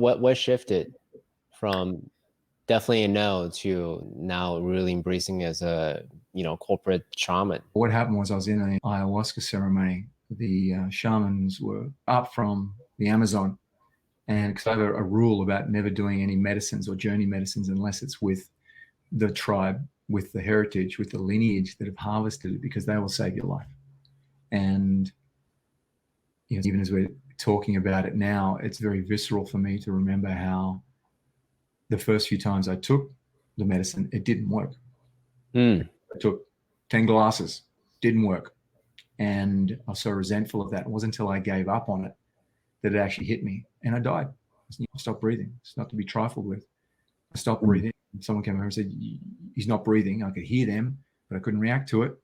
What shifted from definitely a no to now really embracing as a, corporate shaman? What happened was I was in an ayahuasca ceremony. The shamans were up from the Amazon, and because I have a rule about never doing any medicines or journey medicines unless it's with the tribe, with the heritage, with the lineage that have harvested it, because they will save your life. And even as we're talking about it now, it's very visceral for me to remember how the first few times I took the medicine, it didn't work. I took 10 glasses, didn't work. And I was so resentful of that. It wasn't until I gave up on it that it actually hit me, and I died. I stopped breathing. It's not to be trifled with. I stopped breathing. Someone came over and said, he's not breathing. I could hear them, but I couldn't react to it.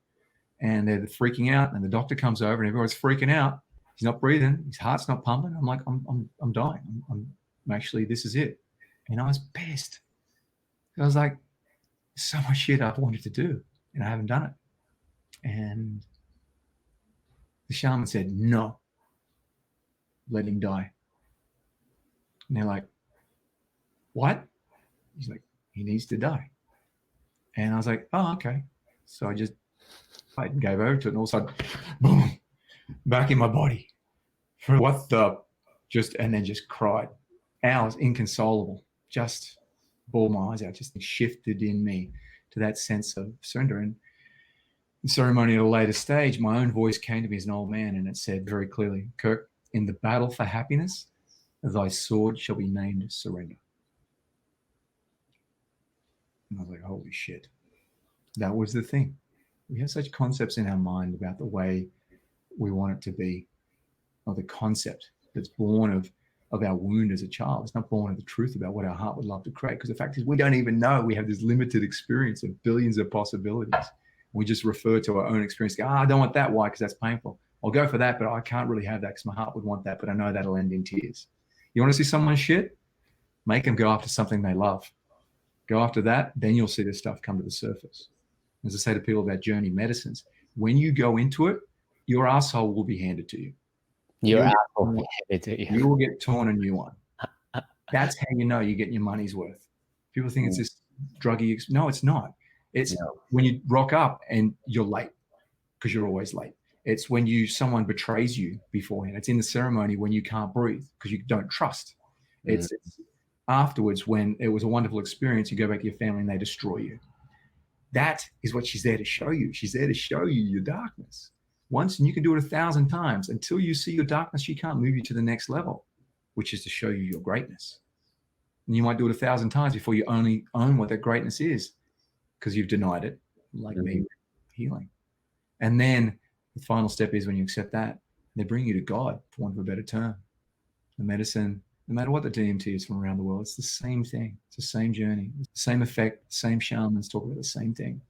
And they're freaking out. And the doctor comes over and everyone's freaking out. He's not breathing. His heart's not pumping. I'm like, I'm dying. I'm actually, this is it. And I was pissed. I was like, so much shit I've wanted to do, and I haven't done it. And the shaman said, no, let him die. And they're like, what? He's like, he needs to die. And I was like, oh, okay. So I just gave over to it, and all of a sudden, boom, back in my body. What the? And then just cried. Hours, inconsolable. Just bawled my eyes out, just shifted in me to that sense of surrender. And the ceremony at a later stage, my own voice came to me as an old man, and it said very clearly, Kirk, in the battle for happiness, thy sword shall be named surrender. And I was like, holy shit. That was the thing. We have such concepts in our mind about the way we want it to be, or the concept that's born of our wound as a child. It's not born of the truth about what our heart would love to create, because the fact is we don't even know. We have this limited experience of billions of possibilities. We just refer to our own experience. Go, I don't want that. Why? Because that's painful. I'll go for that, but I can't really have that because my heart would want that, but I know that'll end in tears. You want to see someone shit? Make them go after something they love. Go after that, then you'll see this stuff come to the surface. As I say to people about journey medicines, when you go into it, your asshole will be handed to you. Your asshole will be handed to you. You will get torn a new one. That's how you know you're getting your money's worth. People think it's this druggy. No, it's not. It's when you rock up and you're late, because you're always late. It's when someone betrays you beforehand. It's in the ceremony when you can't breathe because you don't trust. It's afterwards when it was a wonderful experience. You go back to your family and they destroy you. That is what she's there to show you. She's there to show you your darkness. Once, and you can do it 1,000 times. Until you see your darkness, she can't move you to the next level, which is to show you your greatness. And you might do it 1,000 times before you only own what that greatness is, because you've denied it, like me, healing. And then the final step is when you accept that, they bring you to God, for want of a better term. The medicine, no matter what the DMT is from around the world, it's the same thing. It's the same journey, it's the same effect, same shamans talk about the same thing.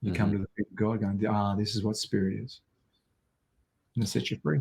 You come to the feet of God going, this is what spirit is. And it sets you free.